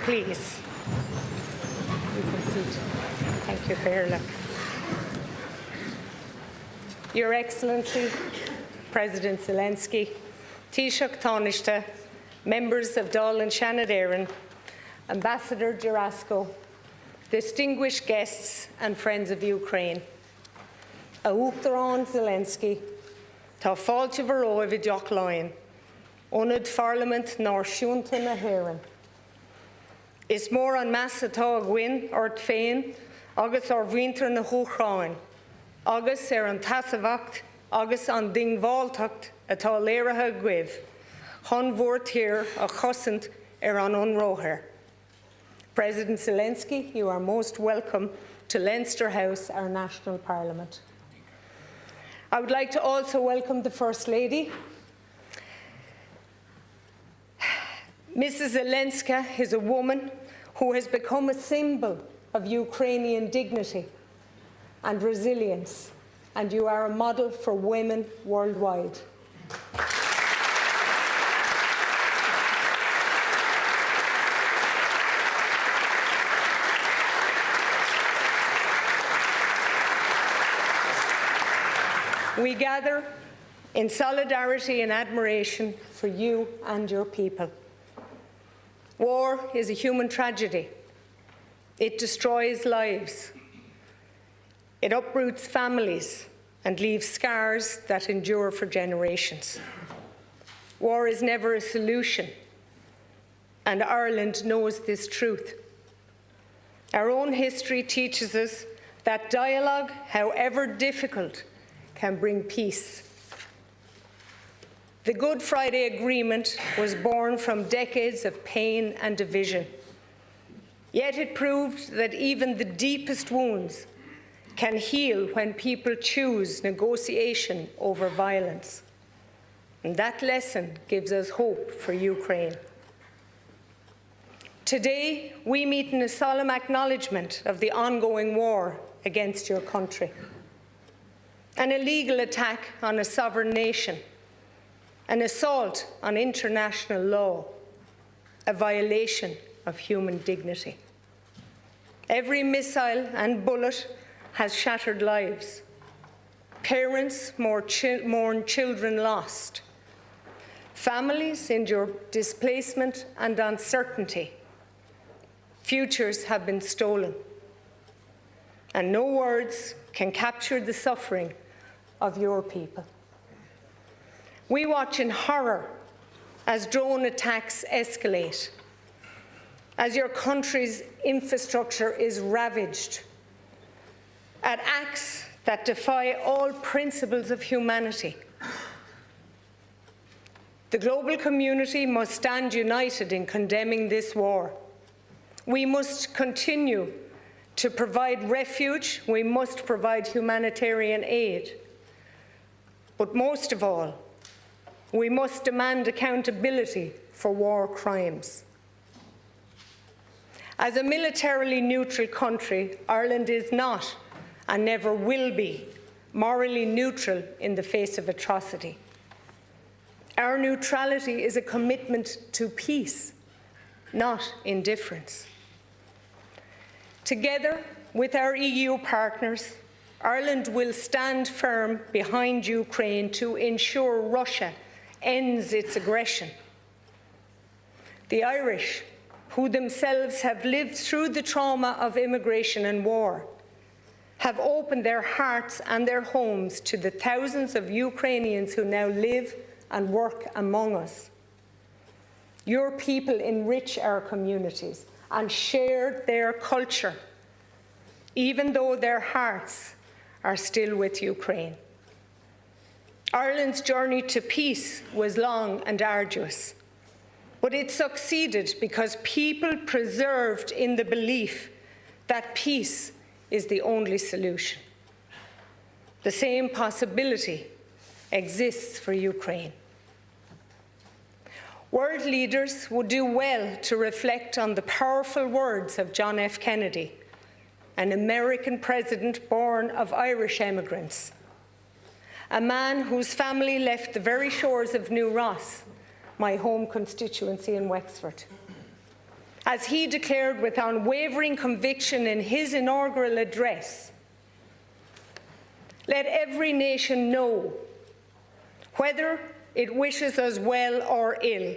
please. You can sit. Thank you, Fairla. Your Excellency, President Zelensky, Taoiseach Tánaiste, members of Dáil and Shannon, Ambassador Jurasco, distinguished guests and friends of Ukraine. Oireachtas Zelensky, tá fáilte bharó a bhí deoch láin, ónad Parliament náisiúnta na hÉireann. Is mór an meas atá a gcuin ort féin agus ar bhhuintear na húchráin, agus an tasamhacht agus an dingmháilteacht atá léirithe guibh, chun mhór tír a chosint an unróthair. President Zelensky, you are most welcome to Leinster House, our national parliament. I would like to also welcome the First Lady. Mrs. Zelensky is a woman who has become a symbol of Ukrainian dignity and resilience, and you are a model for women worldwide. We gather in solidarity and admiration for you and your people. War is a human tragedy. It destroys lives. It uproots families and leaves scars that endure for generations. War is never a solution, and Ireland knows this truth. Our own history teaches us that dialogue, however difficult, can bring peace. The Good Friday Agreement was born from decades of pain and division. Yet it proved that even the deepest wounds can heal when people choose negotiation over violence. And that lesson gives us hope for Ukraine. Today, we meet in a solemn acknowledgement of the ongoing war against your country. An illegal attack on a sovereign nation, an assault on international law, a violation of human dignity. Every missile and bullet has shattered lives. Parents mourn children lost. Families endure displacement and uncertainty. Futures have been stolen. And no words can capture the suffering of your people. We watch in horror as drone attacks escalate, as your country's infrastructure is ravaged, at acts that defy all principles of humanity. The global community must stand united in condemning this war. We must continue to provide refuge. We must provide humanitarian aid. But most of all, we must demand accountability for war crimes. As a militarily neutral country, Ireland is not and never will be morally neutral in the face of atrocity. Our neutrality is a commitment to peace, not indifference. Together with our EU partners, Ireland will stand firm behind Ukraine to ensure Russia ends its aggression. The Irish, who themselves have lived through the trauma of immigration and war, have opened their hearts and their homes to the thousands of Ukrainians who now live and work among us. Your people enrich our communities and share their culture, even though their hearts are still with Ukraine. Ireland's journey to peace was long and arduous, but it succeeded because people persevered in the belief that peace is the only solution. The same possibility exists for Ukraine. World leaders would do well to reflect on the powerful words of John F. Kennedy, an American president born of Irish immigrants, a man whose family left the very shores of New Ross, my home constituency in Wexford. As he declared with unwavering conviction in his inaugural address, let every nation know, whether it wishes us well or ill,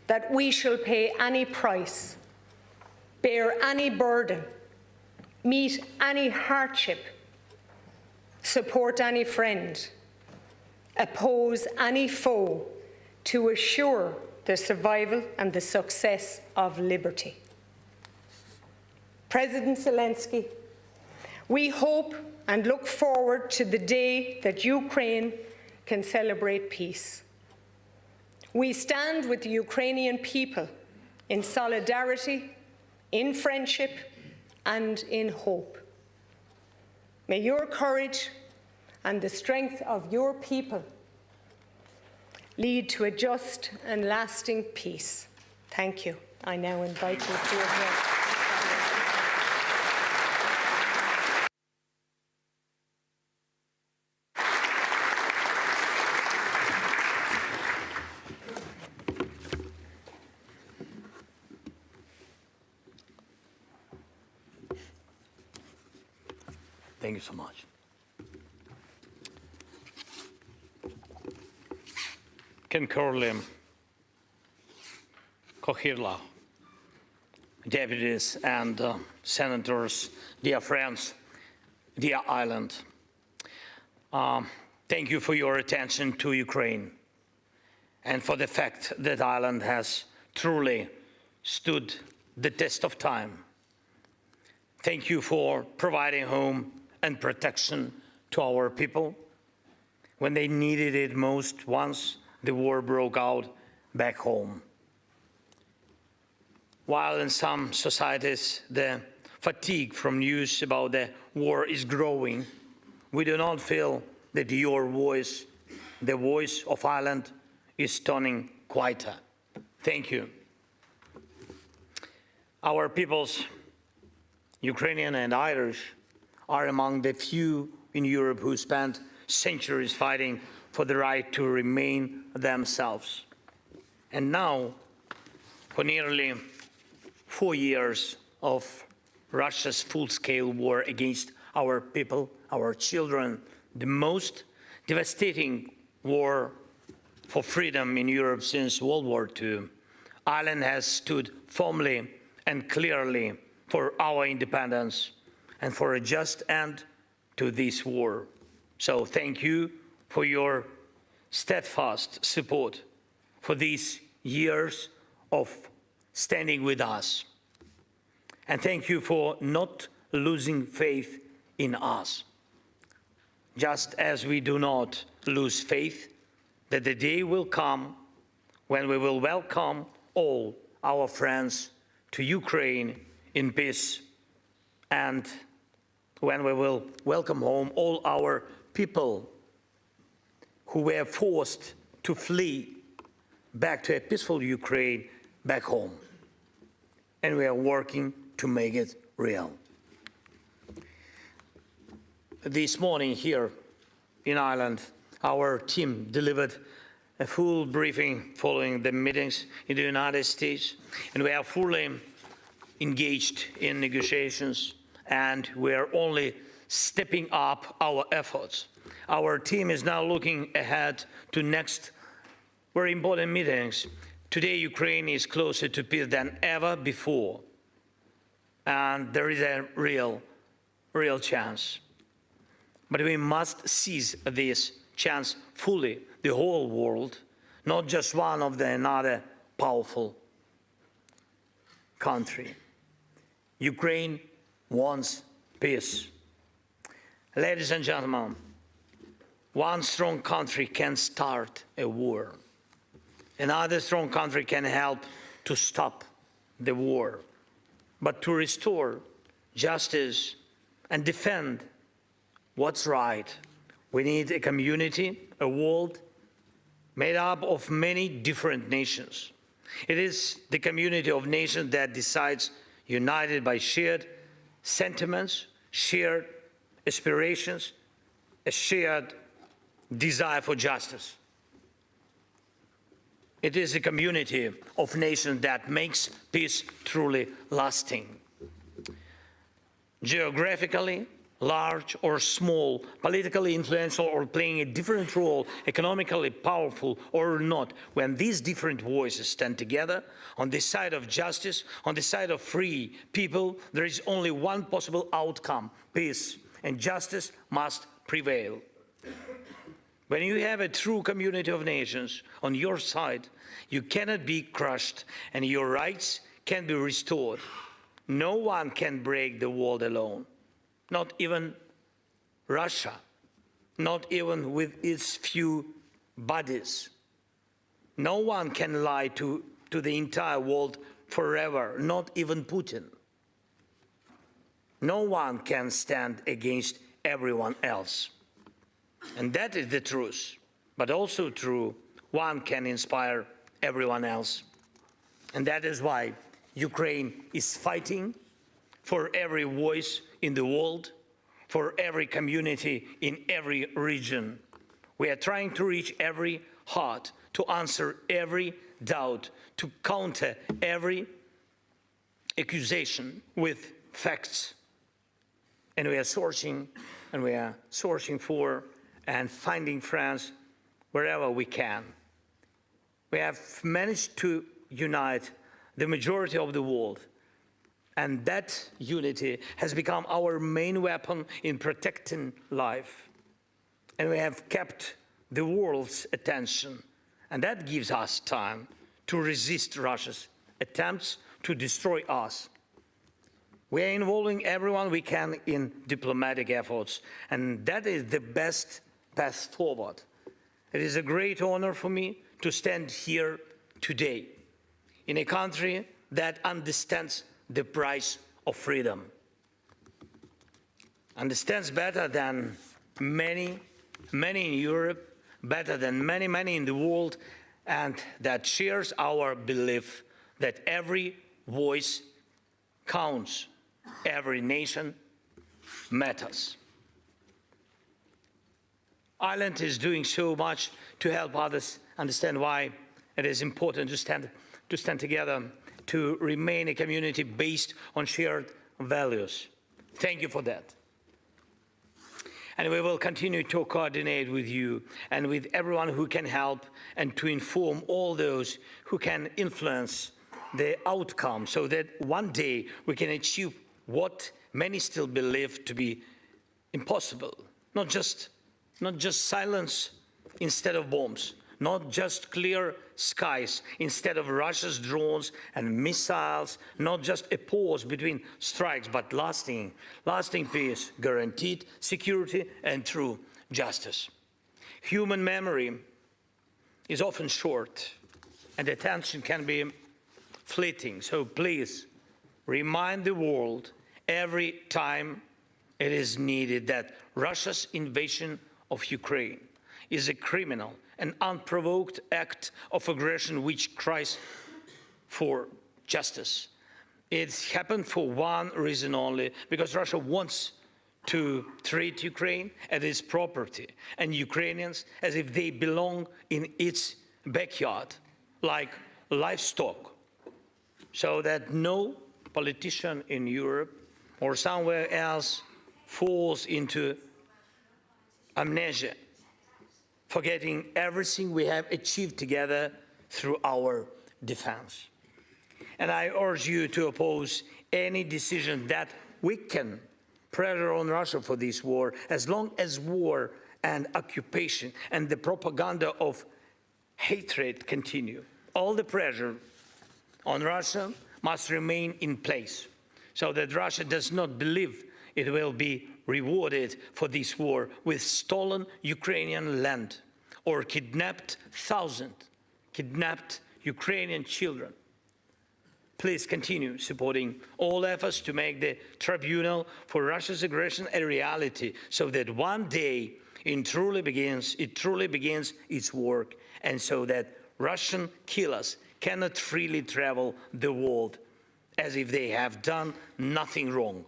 that we shall pay any price, bear any burden, meet any hardship, support any friend, oppose any foe to assure the survival and the success of liberty. President Zelensky, we hope and look forward to the day that Ukraine can celebrate peace. We stand with the Ukrainian people in solidarity, in friendship, and in hope. May your courage and the strength of your people lead to a just and lasting peace. Thank you. I now invite you to address. Thank you so much. Ken Corley, Kohirla, deputies and senators, dear friends, dear island. Thank you for your attention to Ukraine and for the fact that Ireland has truly stood the test of time. Thank you for providing home and protection to our people when they needed it most once the war broke out back home. While in some societies the fatigue from news about the war is growing, we do not feel that your voice, the voice of Ireland, is turning quieter. Thank you. Our peoples, Ukrainian and Irish, are among the few in Europe who spent centuries fighting for the right to remain themselves. And now, for nearly 4 years of Russia's full-scale war against our people, our children, the most devastating war for freedom in Europe since World War II, Ireland has stood firmly and clearly for our independence and for a just end to this war. So thank you for your steadfast support for these years of standing with us. And thank you for not losing faith in us, just as we do not lose faith that the day will come when we will welcome all our friends to Ukraine in peace, and when we will welcome home all our people who were forced to flee back to a peaceful Ukraine back home. And we are working to make it real. This morning here in Ireland, our team delivered a full briefing following the meetings in the United States, and we are fully engaged in negotiations, and we are only stepping up our efforts. Our team is now looking ahead to next very important meetings. Today, Ukraine is closer to peace than ever before, and there is a real chance. But we must seize this chance fully, the whole world, not just one of another powerful country. Ukraine wants peace. Ladies and gentlemen, one strong country can start a war. Another strong country can help to stop the war. But to restore justice and defend what's right, we need a community, a world made up of many different nations. It is the community of nations that decides, united by shared sentiments, shared aspirations, a shared desire for justice. It is a community of nations that makes peace truly lasting. Geographically large or small, politically influential or playing a different role, economically powerful or not, when these different voices stand together on the side of justice, on the side of free people, there is only one possible outcome: peace, and justice must prevail. When you have a true community of nations on your side, you cannot be crushed and your rights can be restored. No one can break the world alone, not even Russia, not even with its few bodies. No one can lie to the entire world forever, not even Putin. No one can stand against everyone else. And that is the truth, but also true, one can inspire everyone else. And that is why Ukraine is fighting for every voice in the world, for every community in every region. We are trying to reach every heart, to answer every doubt, to counter every accusation with facts. And we are searching for and finding friends wherever we can. We have managed to unite the majority of the world, and that unity has become our main weapon in protecting life. And we have kept the world's attention, and that gives us time to resist Russia's attempts to destroy us. We are involving everyone we can in diplomatic efforts, and that is the best path forward. It is a great honor for me to stand here today in a country that understands the price of freedom, understands better than many in Europe, better than many in the world, and that shares our belief that every voice counts, every nation matters. Ireland is doing so much to help others understand why it is important to stand together, to remain a community based on shared values. Thank you for that. And we will continue to coordinate with you and with everyone who can help, and to inform all those who can influence the outcome, so that one day we can achieve what many still believe to be impossible. Not just silence instead of bombs, not just clear skies instead of Russia's drones and missiles, not just a pause between strikes, but lasting peace, guaranteed security, and true justice. Human memory is often short, and attention can be fleeting. So please remind the world every time it is needed that Russia's invasion of Ukraine is a criminal and unprovoked act of aggression which cries for justice. It's happened for one reason only: because Russia wants to treat Ukraine as its property and Ukrainians as if they belong in its backyard, like livestock, so that no politician in Europe or somewhere else falls into amnesia, forgetting everything we have achieved together through our defense. And I urge you to oppose any decision that weaken pressure on Russia for this war, as long as war and occupation and the propaganda of hatred continue. All the pressure on Russia must remain in place, so that Russia does not believe it will be rewarded for this war with stolen Ukrainian land or kidnapped Ukrainian children. Please continue supporting all efforts to make the tribunal for Russia's aggression a reality, so that one day it truly begins its work, and so that Russian killers cannot freely travel the world as if they have done nothing wrong.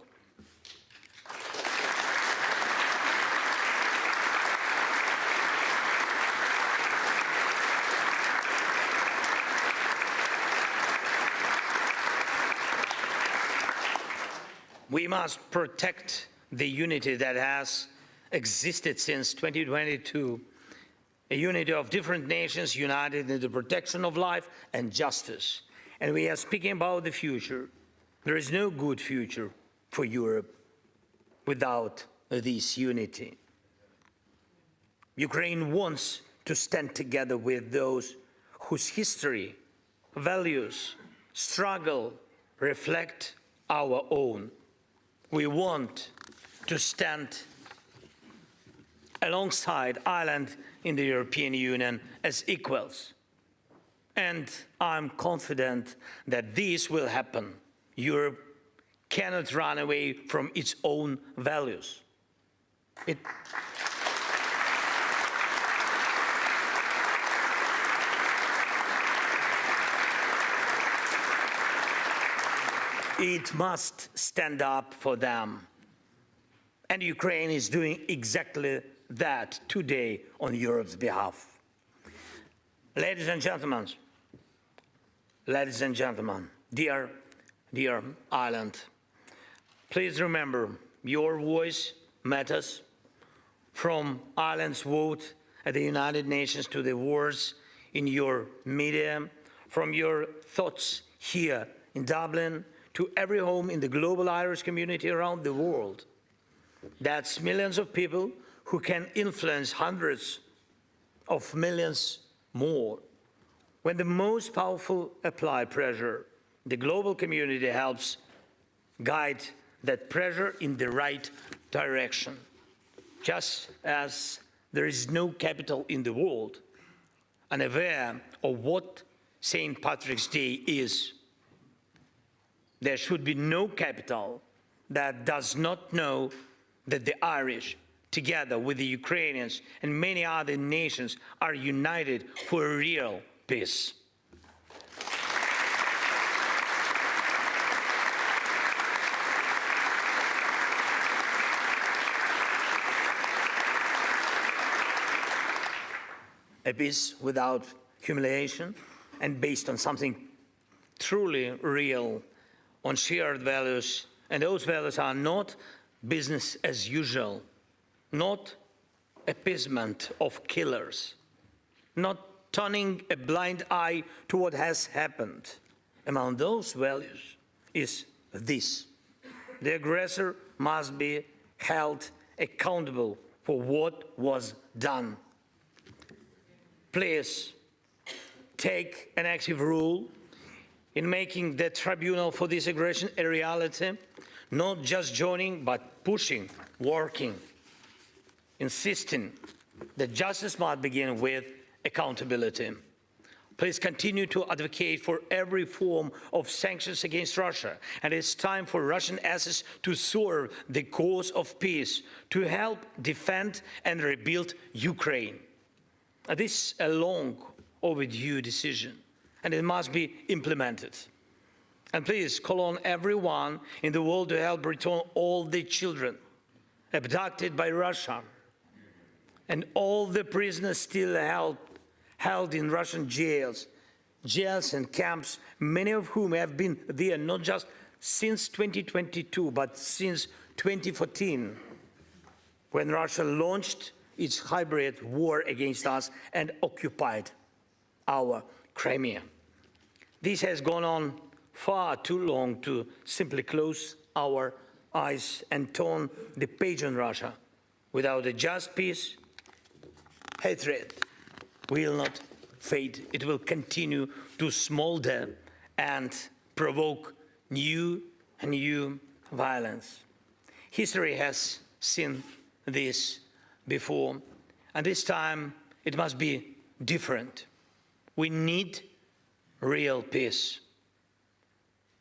We must protect the unity that has existed since 2022, a unity of different nations united in the protection of life and justice. And we are speaking about the future. There is no good future for Europe without this unity. Ukraine wants to stand together with those whose history, values, struggle reflect our own. We want to stand alongside Ireland in the European Union as equals. And I'm confident that this will happen. Europe cannot run away from its own values. It must stand up for them. And Ukraine is doing exactly that today on Europe's behalf. Ladies and gentlemen, dear Ireland, please remember your voice matters. From Ireland's vote at the United Nations to the words in your media, from your thoughts here in Dublin to every home in the global Irish community around the world. That's millions of people who can influence hundreds of millions more. When the most powerful apply pressure, the global community helps guide that pressure in the right direction. Just as there is no capital in the world, unaware of what St. Patrick's Day is, there should be no capital that does not know that the Irish, together with the Ukrainians and many other nations, are united for a real peace. A peace without humiliation and based on something truly real, on shared values, and those values are not business as usual, not appeasement of killers, not turning a blind eye to what has happened. Among those values is this: the aggressor must be held accountable for what was done. Please take an active role in making the tribunal for this aggression a reality, not just joining, but pushing, working, insisting that justice must begin with accountability. Please continue to advocate for every form of sanctions against Russia, and it's time for Russian assets to serve the cause of peace, to help defend and rebuild Ukraine. This is a long overdue decision, and it must be implemented. And please call on everyone in the world to help return all the children abducted by Russia and all the prisoners still held in Russian jails and camps, many of whom have been there not just since 2022, but since 2014, when Russia launched its hybrid war against us and occupied our Crimea. This has gone on far too long to simply close our eyes and turn the page on Russia. Without a just peace, hatred will not fade. It will continue to smolder and provoke new and new violence. History has seen this before, and this time it must be different. We need real peace.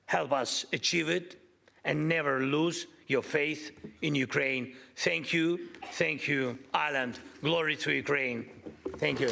Help us achieve it and never lose your faith in Ukraine. Thank you, Ireland. Glory to Ukraine. Thank you.